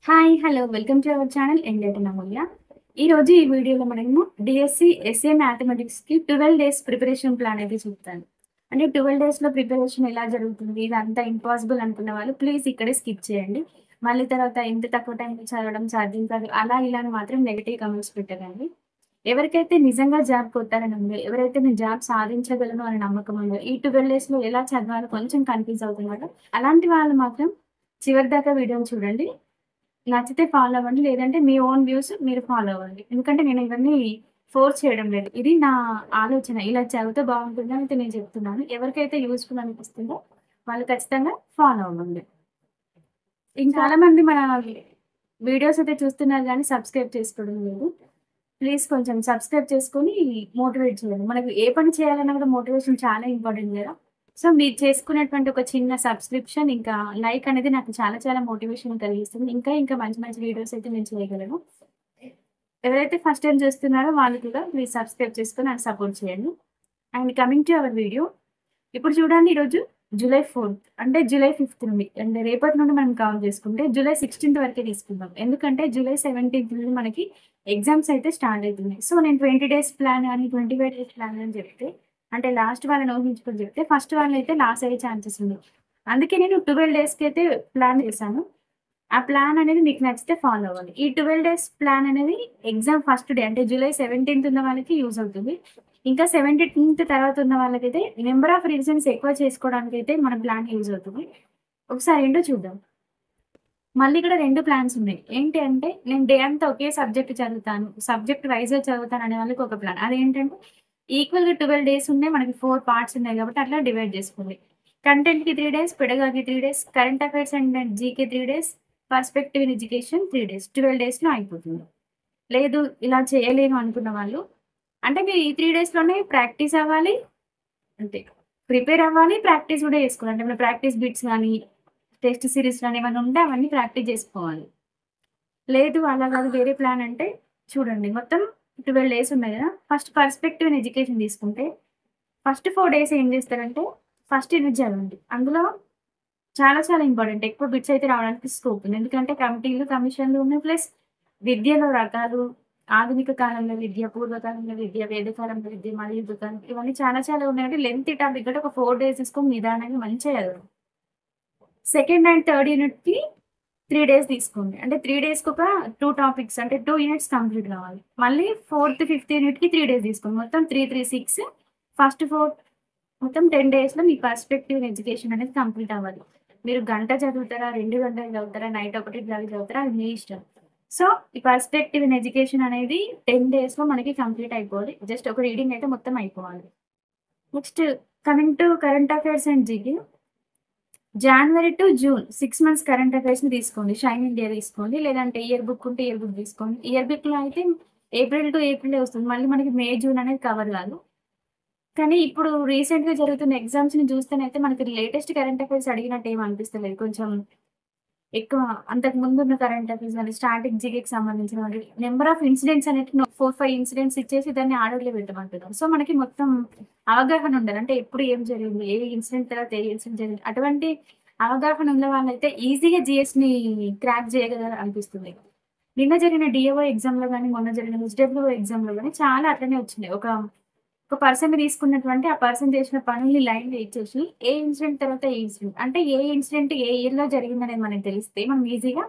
Hi hello welcome to our channel Enlighten Amulya. ఈరోజు ఈ వీడియోలో మనము డిఎస్సి ఎస్ఏ మ్యాథమెటిక్స్కి 12 డేస్ ప్రిపరేషన్ ప్లాన్ అయితే చూపుతాను. అంటే 12 డేస్లో ప్రిపరేషన్ ఎలా జరుగుతుంది, ఇదంతా ఇంపాసిబుల్ అనుకున్న వాళ్ళు ప్లీజ్ ఇక్కడే స్కిప్ చేయండి. మళ్ళీ తర్వాత ఇంత తక్కువ టైంలో చదవడం సాధ్యం కాదు అలా ఇలా అని మాత్రం నెగిటివ్ కమెంట్స్ పెట్టకండి. ఎవరికైతే నిజంగా జాబ్ కొట్టాలని ఉందో, ఎవరైతే నేను జాబ్ సాధించగలను అని నమ్మకం ఉందో, ఈ 12 డేస్లో ఎలా చదవాలో కొంచెం కన్ఫ్యూజ్ అవుతున్నారు. అలాంటి వాళ్ళు మాత్రం చివరి దాకా వీడియోని చూడండి. నచ్చితే ఫాలో అవ్వండి. లేదంటే మీ ఓన్ వ్యూస్ మీరు ఫాలో అవ్వండి. ఎందుకంటే నేను ఇవన్నీ ఫోర్స్ చేయడం లేదు. ఇది నా ఆలోచన. ఇలా చదివితే బాగుంటుందని అయితే నేను చెప్తున్నాను. ఎవరికైతే యూజ్‌ఫుల్ అనిపిస్తుందో వాళ్ళు ఖచ్చితంగా ఫాలో అవ్వండి. చాలా మంది మన వీడియోస్ అయితే చూస్తున్నారు గానీ సబ్స్క్రైబ్ చేసుకోవడం లేదు. ప్లీజ్ కొంచెం సబ్స్క్రైబ్ చేసుకొని మోటివేట్ చేయండి. మనకు ఏ పని చేయాలన్నా కూడా మోటివేషన్ చాలా ఇంపార్టెంట్ గదా! సో, మీరు చేసుకునేటువంటి ఒక చిన్న సబ్స్క్రిప్షన్ ఇంకా లైక్ అనేది నాకు చాలా చాలా మోటివేషన్ కలిగిస్తుంది. ఇంకా మంచి మంచి వీడియోస్ అయితే నేను చేయగలను. ఎవరైతే ఫస్ట్ టైమ్ చూస్తున్నారో వాళ్ళు కూడా ప్లీజ్ సబ్స్క్రైబ్ చేసుకొని నాకు సపోర్ట్ చేయండి. And coming to our video. ఇప్పుడు చూడండి ఈరోజు జూలై 4థ్ అంటే జూలై 5థ్ నుండి అంటే రేపటి నుండి మనం కౌంట్ చేసుకుంటే జూలై 16థ్ వరకే తీసుకుందాం. ఎందుకంటే జూలై 17థ్ నుండి మనకి ఎగ్జామ్స్ అయితే స్టార్ట్ అవుతున్నాయి. సో, నేను 20 డేస్ ప్లాన్ అని 25 డేస్ ప్లాన్ అని చెప్తే అంటే లాస్ట్ వాళ్ళని ఊహించుకొని చెప్తే ఫస్ట్ వాళ్ళైతే లాస్ అయ్యే ఛాన్సెస్ ఉన్నాయి. అందుకే నేను 12 డేస్‌కి అయితే ప్లాన్ చేశాను. ఆ ప్లాన్ అనేది మీకు నచ్చితే ఫాలో అవ్వండి. ఈ 12 డేస్ ప్లాన్ అనేది ఎగ్జామ్ ఫస్ట్ డే అంటే జూలై 17థ్ ఉన్న వాళ్ళకి యూజ్ అవుతుంది. ఇంకా 17థ్ తర్వాత ఉన్న వాళ్ళకైతే నంబర్ ఆఫ్ రివిజన్స్ ఎక్కువ చేసుకోవడానికైతే మన ప్లాన్ యూజ్ అవుతుంది. ఒకసారి ఏంటో చూద్దాం. మళ్ళీ ఇక్కడ 2 ప్లాన్స్ ఉన్నాయి. ఏంటి అంటే నేను డే అంతా ఒకే సబ్జెక్ట్ చదువుతాను. సబ్జెక్ట్ వైస్‌గా చదువుతాను అనే వాళ్ళకి ఒక ప్లాన్. అదేంటంటే ఈక్వల్‌గా 12 డేస్ ఉన్నాయి. మనకి 4 పార్ట్స్ ఉన్నాయి కాబట్టి అట్లా డివైడ్ చేసుకోండి. కంటెంట్‌కి 3 డేస్, పెడగాకి 3 days, current affairs and GK 3 days, perspective in education 3 days. 12 డేస్‌లో అయిపోతుంది. లేదు ఇలా చేయలేను అనుకున్న వాళ్ళు అంటే మీరు ఈ 3 డేస్‌లోనే ప్రాక్టీస్ అవ్వాలి. అంతే. ప్రిపేర్ అవ్వాలి. ప్రాక్టీస్ కూడా చేసుకోవాలి. అంటే మన ప్రాక్టీస్ బిట్స్ గాని, టెస్ట్ సీరీస్ గాని ఏమన్నా ఉంటే అవన్నీ ప్రాక్టీస్ చేసుకోవాలి. లేదు అలా కాదు వేరే ప్లాన్ అంటే చూడండి మొత్తం 12 డేస్ ఉన్నాయి కదా! ఫస్ట్ పర్స్పెక్టివ్ ఇన్ ఎడ్యుకేషన్ తీసుకుంటే ఫస్ట్ 4 డేస్ ఏం చేస్తారంటే ఫస్ట్ యూనిట్ చదవండి. అందులో చాలా చాలా ఇంపార్టెంట్. ఎక్కువ బిట్స్ అయితే రావడానికి స్కోప్ ఉంది. ఎందుకంటే కమిటీలు, కమిషన్‌లు ఉన్నాయి. ప్లస్ విద్యలో రకాలు, ఆధునిక కాలంలో విద్య, పూర్వకాలంలో విద్య, వేదకాలంలో విద్య, మలయుగ కాలం ఇవన్నీ చాలా చాలా ఉన్నాయి. కాబట్టి లెంతీ టాపిక్ కాబట్టి ఒక 4 డేస్ తీసుకొని నిదానంగా మంచిగా చదవండి. సెకండ్ అండ్ థర్డ్ యూనిట్‌కి 3 డేస్ తీసుకోండి. అంటే 3 డేస్‌కొక 2 టాపిక్స్ అంటే 2 యూనిట్స్ కంప్లీట్ కావాలి. మళ్ళీ ఫోర్త్, ఫిఫ్త్ యూనిట్‌కి 3 డేస్ తీసుకోండి. మొత్తం 3, 3, 6 ఫస్ట్ 4 మొత్తం 10 డేస్‌లో మీ పర్స్పెక్టివ్ ఇన్ ఎడ్యుకేషన్ అనేది కంప్లీట్ అవ్వాలి. మీరు గంట చదువుతారా, 2 గంటలు చదువుతారా, నైట్ 1 చదువుతారా అది మీ ఇష్టం. సో, ఈ పర్స్పెక్టివ్ ఇన్ ఎడ్యుకేషన్ అనేది 10 డేస్‌లో మనకి కంప్లీట్ అయిపోవాలి. జస్ట్ ఒక రీడింగ్ అయితే మొత్తం అయిపోవాలి. Next coming to current affairs and GK. January to June 6 months current అఫైర్స్‌ని తీసుకోండి. షైన్ ఇండియా తీసుకోండి. లేదంటే ఇయర్ బుక్ ఉంటే ఇయర్ బుక్ తీసుకోండి. ఇయర్ బుక్‌లో అయితే ఏప్రిల్ టు ఏప్రిలే వస్తుంది. మళ్ళీ మనకి మే, జూన్ అనేది కవర్ కాదు. కానీ ఇప్పుడు రీసెంట్‌గా జరుగుతున్న ఎగ్జామ్స్‌ని చూస్తేనైతే మనకి లేటెస్ట్ కరెంట్ అఫైర్స్ అడిగినట్టు ఏమి అనిపిస్తలేదు. కొంచెం ఎక్కువ అంతకు ముందున్న కరెంట్ అఫైర్స్ గాని, స్టాటిక్ జీకేకి సంబంధించినవి నంబర్ ఆఫ్ ఇన్సిడెంట్స్ అనేటివి 4, 5 ఇన్సిడెంట్స్ ఇచ్చేసి దాన్ని ఆర్డర్‌లో పెట్టమంటున్నారు. సో, మనకి మొత్తం అవగాహన ఉండాలి. అంటే ఎప్పుడు ఏం జరిగింది? ఏ ఇన్సిడెంట్ తర్వాత ఏ ఇన్సిడెంట్ జరిగింది? అటువంటి అవగాహన ఉన్న వాళ్ళైతే ఈజీగా జీఎస్‌ని క్రాక్ చేయగలరు అనిపిస్తుంది. నిన్న జరిగిన డీఏఓ ఎగ్జామ్‌లో గాని, మొన్న జరిగిన హెచ్‌డబ్ల్యూఓ ఎగ్జామ్‌లో గాని చాలా అట్లనే వచ్చినాయి. ఒక పర్సన్‌ని తీసుకున్నటువంటి ఆ పర్సన్ చేసిన పనుల్ని లైన్‌గా ఇచ్చేసి, ఏ ఇన్సిడెంట్ తర్వాత ఏ ఇన్సిడెంట్ అంటే ఏ ఇన్సిడెంట్ ఏ ఇయర్‌లో జరిగిందనేది మనకు తెలిస్తే మనం ఈజీగా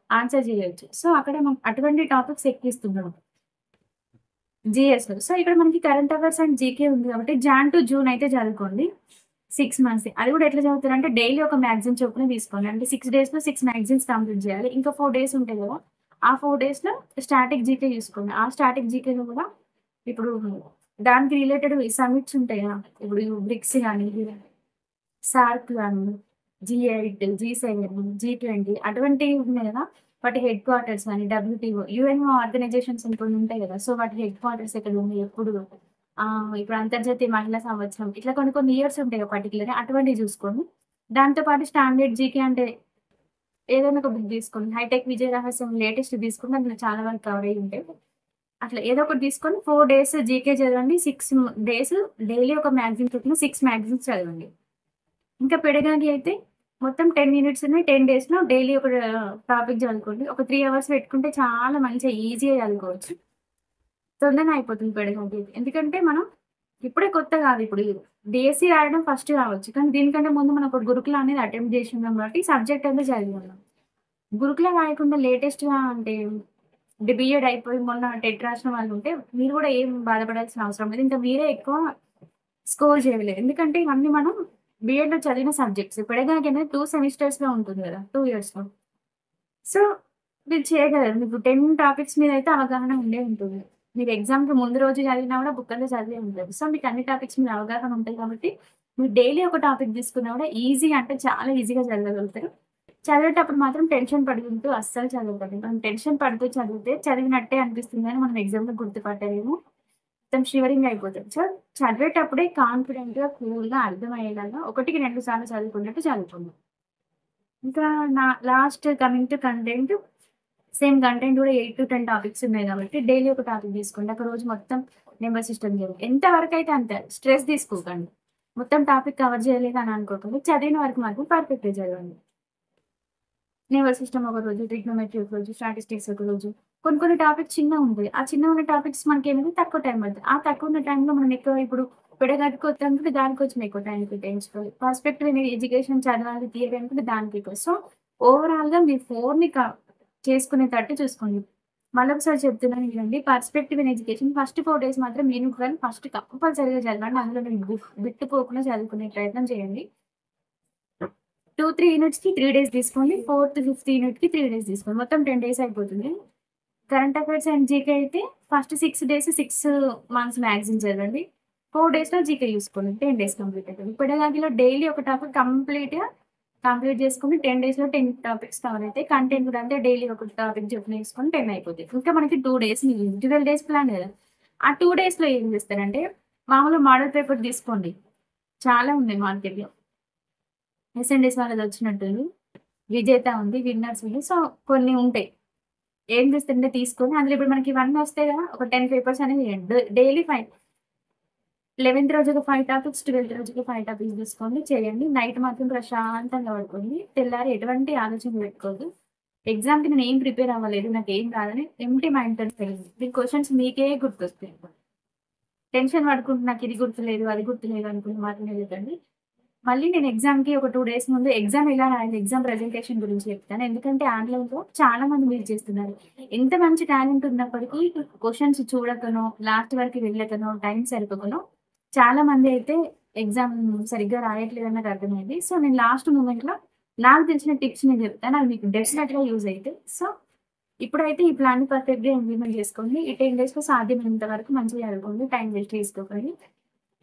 ఆన్సర్ చేయొచ్చు. సో, అక్కడ మనం అటువంటి టాపిక్స్ ఎక్కిస్తున్నాడు జీఎస్‌లో. సో, ఇక్కడ మనకి కరెంట్ అఫైర్స్ అండ్ జీకే ఉంది కాబట్టి జాన్ టు జూన్ అయితే చదువుకోండి. 6 మంత్స్‌ది. అది కూడా ఎట్లా చదువుతారంటే డైలీ ఒక మ్యాగజైన్ చొప్పున తీసుకోండి. అంటే 6 డేస్‌లో 6 మ్యాగజైన్స్ కంప్లీట్ చేయాలి. ఇంకా 4 డేస్ ఉంటాయి కదా! ఆ 4 డేస్‌లో స్టాటిక్ జీకే చూసుకోండి. ఆ స్టాటిక్ జీకేలో కూడా ఇప్పుడు దానికి రిలేటెడ్ సమిట్స్ ఉంటాయి కదా! ఇప్పుడు బ్రిక్స్ గాని, సార్క్ గాని, జీ8, జీ7, జీ20 అటువంటివి ఉన్నాయి కదా! వాటి హెడ్ క్వార్టర్స్ గాని, డబ్ల్యూటీఓ, యూఎన్ఓ ఆర్గనైజేషన్స్ కొన్ని ఉంటాయి కదా! సో, వాటి హెడ్ క్వార్టర్స్ ఎక్కడున్నాయి? ఎప్పుడు? ఇప్పుడు అంతర్జాతీయ మహిళా సంవత్సరం ఇట్లా కొన్ని కొన్ని ఇయర్స్ ఉంటాయి కదా! పర్టిక్యులర్‌గా అటువంటివి చూసుకోండి. దాంతో పాటు స్టాండర్డ్ జీకే అంటే ఏదైనా ఒక బుక్ తీసుకోండి. 'హైటెక్ విజయ రహస్యం' లేటెస్ట్ తీసుకుంటే అందులో చాలా వరకు కవర్ అయ్యి ఉంటాయి. అట్లా ఏదో ఒకటి తీసుకొని 4 డేస్ జీకే చదవండి. 6 డేస్ డైలీ ఒక మ్యాగజైన్ చొప్పున 6 మ్యాగజైన్స్ చదవండి. ఇంకా పెడగాగి అయితే మొత్తం 10 యూనిట్స్ ఉన్నాయి. 10 డేస్‌లో డైలీ ఒక టాపిక్ చదువుకోండి. ఒక 3 అవర్స్ పెట్టుకుంటే చాలా మంచిగా ఈజీగా చదువుకోవచ్చు. తొందరనే అయిపోతుంది పెడగోగి. ఎందుకంటే మనం ఇప్పుడే కొత్త గాదు. ఇప్పుడు డీఎస్సీ రాయడం ఫస్ట్ రావచ్చు. కానీ దీనికంటే ముందు మనం ఒక గురుకుల అనేది అటెంప్ట్ చేసి ఉన్నాం కాబట్టి సబ్జెక్ట్ అంతా చదివి ఉన్నాం. గురుకుల రాయకుండా లేటెస్ట్‌గా అంటే బీఎడ్ అయిపోయి మొన్న టెట్ రాసిన వాళ్ళుంటే మీరు గూడా ఏం బాధపడాల్సిన అవసరం లేదు. ఇంకా మీరే ఎక్కువ స్కోర్ చేయలేదు. ఎందుకంటే ఇవన్నీ మనం బీఎడ్‌లో చదివిన సబ్జెక్ట్స్. పెడగాకి అనేది 2 సెమిస్టర్స్‌లో ఉంటుంది గదా! 2 ఇయర్స్‌లో. సో, మీరు చేయగలరు. మీకు 10 టాపిక్స్ మీదయితే అవగాహన ఉండే ఉంటుంది. మీరు ఎగ్జామ్‌కి ముందు రోజు చదివినా గూడా బుక్ అంతా చదివే ఉంటారు. సో, మీకు అన్ని టాపిక్స్ మీద అవగాహన ఉంటాయి కాబట్టి, మీరు డైలీ ఒక టాపిక్ తీసుకున్నా గూడా ఈజీగా అంటే చాలా ఈజీగా చదవగలుగుతారు. చదివేటప్పుడు మాత్రం టెన్షన్ పడుకుంటూ అస్సలు చదవకండి. మనం టెన్షన్ పడుతూ చదివితే చదివినట్టే అనిపిస్తుంది గానీ, మనం ఎగ్జామ్‌లో గుర్తుపట్టలేము. మొత్తం షివరింగ్ అయిపోతాం. సో, చదివేటప్పుడే కాన్ఫిడెంట్‌గా, కూల్‌గా అర్థమయ్యేలాగా ఒకటికి 2 సార్లు చదువుకున్నట్టు చదువుకోండి. ఇంకా last coming to content. Same content కూడా 8-10 టాపిక్స్ ఉన్నాయి కాబట్టి డైలీ ఒక టాపిక్ తీసుకోండి. ఒక రోజు మొత్తం నెంబర్ సిస్టమ్ చదువు. ఎంత వరకైతే అంతే. స్ట్రెస్ తీసుకోకండి. మొత్తం టాపిక్ కవర్ చేయలేదు అని అనుకోకండి. చదివిన వరకు మాత్రం పర్ఫెక్ట్‌గా చదవండి. నెంబర్ సిస్టమ్ ఒక రోజు, ట్రిగ్నోమెట్రీ ఒక రోజు, స్టాటిస్టిక్స్ ఒక రోజు. కొన్ని కొన్ని టాపిక్స్ చిన్నగుంటాయి. ఆ చిన్నగున్న టాపిక్స్ మనకేమైంది తక్కువ టైం పడతది. ఆ తక్కువ ఉన్న టైంలో మనం ఎక్కువ ఇప్పుడు పెడగాకి వద్దనుకుంటే దానికి కొంచెం ఎక్కువ టైం కేటాయించుకోవాలి. పర్స్పెక్టివ్ ఇన్ ఎడ్యుకేషన్ చదవాలి, థియరీ అనుకుంటే దానికి ఎక్కువ. సో, ఓవరాల్‌గా మీ 4ని చేసుకునేటట్టు చూసుకోండి. మళ్ళొకసారి చెప్తున్నాను వినండి. Perspective in education first 4 days మాత్రం యూనిట్ 1 ఫస్ట్ కంపల్సరీగా చదవండి. అందులో మీరు బిట్టుపోకుండా చదువుకునే ప్రయత్నం చేయండి. 2, 3 యూనిట్స్‌కి 3 డేస్ తీసుకోండి. ఫోర్త్, ఫిఫ్త్ యూనిట్‌కి 3 డేస్ తీసుకోండి. మొత్తం 10 డేస్ అయిపోతుంది. కరెంట్ అఫైర్స్ అండ్ జీకే అయితే ఫస్ట్ 6 డేస్ 6 మంత్స్ మ్యాగజైన్ చదవండి. 4 డేస్‌లో జీకే చూసుకోండి. 10 డేస్ కంప్లీట్ అయితది. పెడగాగిలో డైలీ ఒక టాపిక్ కంప్లీట్ చేసుకొని 10 డేస్‌లో 10 టాపిక్స్ కవర్ అయితాయి. కంటెంట్ కూడా అంతే డైలీ ఒక టాపిక్ చొప్పున తీసుకొని 10 అయిపోతాయి. ఇంకా మనకి 2 డేస్ మిగిలింది. 12 డేస్ ప్లాన్ కదా! ఆ 2 డేస్‌లో ఏం చేస్తారంటే మామూలుగా మోడల్ పేపర్ తీసుకోండి. చాలా ఉన్నాయి మార్కెట్‌లో. ఎస్&ఎస్ వాళ్ళదొచ్చినట్టుంది. విజేత ఉంది. విన్నర్స్ ఉంది. సో, కొన్ని ఉంటాయి. ఏం చేస్తుంటే తీసుకొని అందులో ఇప్పుడు మనకి ఇవన్నీ వస్తాయి గదా! ఒక 10 పేపర్స్ అనేవి చేయండి. డైలీ 5 11థ్ రోజు ఒక 5 టాపిక్స్, 12థ్ రోజు ఒక 5 టాపిక్స్ తీసుకోండి చేయండి. నైట్ మాత్రం ప్రశాంతంగా పడుకోండి. తెల్లారి ఎటువంటి ఆలోచన పెట్టుకోవద్దు. ఎగ్జామ్‌కి నేనేం ప్రిపేర్ అవ్వలేదు. నాకేం రాదని ఎంప్టీ మైండ్‌తోని వెళ్ళండి. మీ క్వెషన్స్ మీకే గుర్తొస్తాయి. టెన్షన్ పడుకుంటూ నాకిది గుర్తులేదు, అది గుర్తులేదు అనుకుంటూ మాత్రం వెళ్ళకండి. మళ్ళీ నేను ఎగ్జామ్‌కి ఒక 2 డేస్ ముందు ఎగ్జామ్ ఎలా రాయాలి, ఎగ్జామ్ ప్రెజెంటేషన్ గురించి చెప్తాను. ఎందుకంటే ఆన్‌లైన్‌లో చాలా మంది లీడ్ చేస్తున్నారు. ఎంత మంచి టాలెంట్ ఉన్నప్పటికీ క్వెషన్స్ చూడకనో, లాస్ట్ వరకు వెళ్ళకనో, టైం సరిపోకనో చాలా మంది అయితే ఎగ్జామ్ సరిగ్గా రాయట్లేదని నాకు అర్థమైంది. సో, నేను లాస్ట్ మూమెంట్‌లో నాకు తెలిసిన టిప్స్ నేను చెప్తాను. అవి మీకు డెఫినెట్‌గా యూజ్ అయితాయి. సో, ఇప్పుడైతే ఈ ప్లాన్‌ని పర్ఫెక్ట్‌గా ఇంప్లిమెంట్ చేసుకోండి. ఈ 10 డేస్‌లో సాధ్యమైనంత వరకు మంచిగా చదువుకోండి. టైం వేస్ట్ చేసుకోకండి.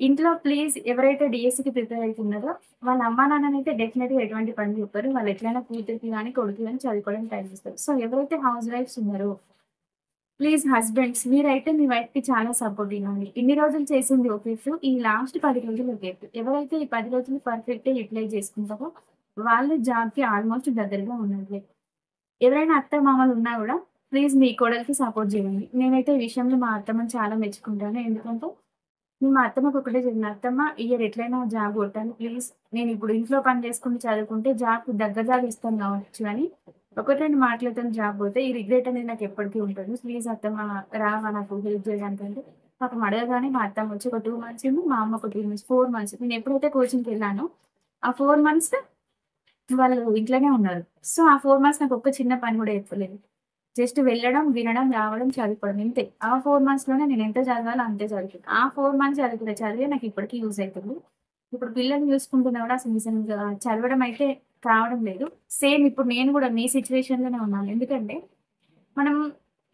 ఇంట్లో ప్లీజ్ ఎవరైతే డీఎస్సీకి ప్రిపేర్ అయితున్నారో వాళ్ళ అమ్మానాన్ననైతే డెఫినెట్‌గా ఎటువంటి పని చెప్పరు. వాళ్ళు ఎట్లైనా కూతురికి గాని, కొడుకుకి గాని చదువుకోవడానికి ట్రై చేస్తారు. సో, ఎవరైతే హౌస్ వైఫ్స్ ఉన్నారో ప్లీజ్ హస్బెండ్స్ మీరైతే మీ వైఫ్‌కి చాలా సపోర్ట్ ఇవ్వండి. ఇన్ని రోజులు చేసింది ఒక ఎత్తు. ఈ లాస్ట్ 10 రోజులు ఒక ఎత్తు. ఎవరైతే ఈ 10 రోజులు పర్ఫెక్ట్‌గా యుటిలైజ్ చేసుకుంటారో వాళ్ళు జాబ్‌కి ఆల్‌మోస్ట్ దగ్గరగా ఉన్నట్లే. ఎవరైనా అత్తమామలు ఉన్నా గూడా ప్లీజ్ మీ కోడలికి సపోర్ట్ జేయండి. నేనైతే ఈ విషయంలో మా అత్తమ్మని చాలా మెచ్చుకుంటాను. ఎందుకంటే నేను మా అత్తమ్మకి ఒకటే చెప్పిన, "అత్తమ్మ ఈ ఇయర్ ఎట్లైనా జాబ్ కొట్టాలి ప్లీజ్. నేనిప్పుడు ఇంట్లో పని చేసుకుంటూ చదువుకుంటే దగ్గర జాబ్ ఇస్తాను కావచ్చు గానీ, 1, 2 మాటలతోని జాబ్ పోతే ఈ రిగ్రెట్ అనేది నాకు ఎప్పటికీ ఉంటుంది. ప్లీజ్ అత్తమ్మ రావా నాకు హెల్ప్ చేయడానికంటే" పాపం అడగగానే మా అత్తమ్మ వచ్చి ఒక 2 మంత్స్ ఉంది. మా అమ్మ ఒక 2 మంత్స్, 4 మంత్స్. నేను ఎప్పుడైతే కోచింగ్‌కెళ్ళానో ఆ 4 మంత్స్ వాళ్ళు ఇంట్లోనే ఉన్నారు. సో, ఆ 4 మంత్స్ నాకు ఒక్క చిన్న పని గూడా చెప్పలేదు. జస్ట్ వెళ్ళడం, వినడం, రావడం, చదువుకోవడం ఇంతే. ఆ 4 మంత్స్‌లోనే నేను ఎంత చదవాలో అంతే చదువుకున్నా. ఆ 4 మంత్స్ చదువుకున్న చదివే నాకు ఇప్పటికి యూజ్ అయితుంది. ఇప్పుడు పిల్లల్ని చూసుకుంటున్నా కూడా అసలు నిజంగా చదవడం అయితే కావడం లేదు. సేమ్ ఇప్పుడు నేను కూడా మీ సిట్యుయేషన్‌లోనే ఉన్నాను. ఎందుకంటే మనం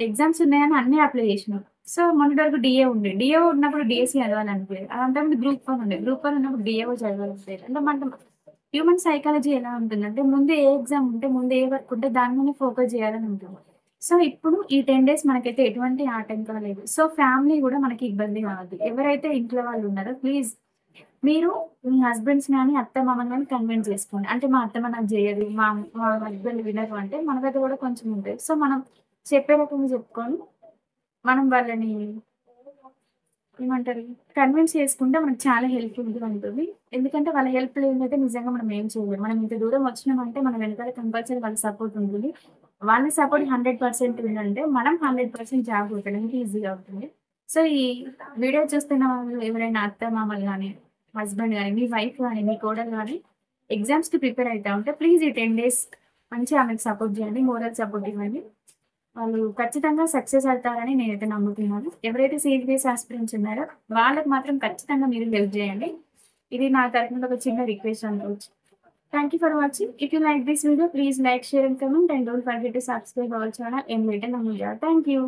ఎగ్జామ్స్ ఉన్నాయని అన్నీ అప్లై చేసినాం. సో, మొన్నటి వరకు డీఏ ఉండే. డీఏ ఉన్నప్పుడు డీఎస్సీ చదవాలనిపియలేదు. అంతకుముందు గ్రూప్ 1 ఉండే. గ్రూప్ 1 ఉన్నప్పుడు డీఏఓ చదవాలనిపియలేదు. అంటే మనం హ్యూమన్ సైకాలజీ ఎలా ఉంటుందంటే ముందు ఏ ఎగ్జామ్ ఉంటే, ముందు ఏ వర్క్ ఉంటే దాని మీదనే ఫోకస్ చేయాలని ఉంటుంది. సో, ఇప్పుడు ఈ 10 డేస్ మనకైతే ఎటువంటి ఆటంకం లేదు. సో, ఫ్యామిలీ గూడా మనకి ఇబ్బంది కావద్దు. ఎవరైతే ఇంట్లో వాళ్ళు ఉన్నారో ప్లీజ్ మీరు మీ హస్బెండ్స్ గాని, అత్తమామని గాని కన్విన్స్ చేసుకోండి. అంటే మా అత్తమ్మ నాకు జేయదు. మా హస్బెండ్ వినరు అంటే మన దగ్గర కూడా కొంచెం ఉంటది. సో, మనం చెప్పే రకంగా చెప్పుకొని మనం వాళ్ళని ఏమంటారు కన్విన్స్ చేసుకుంటే మనకు చాలా హెల్ప్‌ఫుల్‌గా ఉంటుంది. ఎందుకంటే వాళ్ళ హెల్ప్ లేనిదైతే నిజంగా మనం ఏం చేయలేం. మనం ఇంత దూరం వచ్చినామంటే మన వెనకాల కంపల్సరీ వాళ్ళ సపోర్ట్ ఉంటుంది. వాళ్ళ సపోర్ట్ 100% ఉందంటే మనం 100% జాబ్ కొట్టడానికి ఈజీగా అవుతుంది. సో, ఈ వీడియో చూస్తున్న వాళ్ళు ఎవరైనా అత్త-మామలు గాని, హస్బెండ్ గాని, మీ వైఫ్ గాని, మీ కోడలు గాని ఎగ్జామ్స్‌కి ప్రిపేర్ అయితా ఉంటే ప్లీజ్ ఈ 10 డేస్ మంచిగా ఆమెకు సపోర్ట్ చేయండి. మోరల్ సపోర్ట్ ఇవ్వండి. వాళ్ళు ఖచ్చితంగా సక్సెస్ అవుతారని నేనైతే నమ్ముతున్నాను. ఎవరైతే సీరియస్ ఆస్పిరెంట్స్ ఉన్నారో వాళ్ళకి మాత్రం ఖచ్చితంగా మీరు హెల్ప్ చేయండి. ఇది నా తరపు నుండి ఒక చిన్న రిక్వెస్ట్ అనుకోవచ్చు. Thank you for watching. If you like this video please like, share and comment and don't forget to subscribe our channel Enlighten Amulya. Thank you.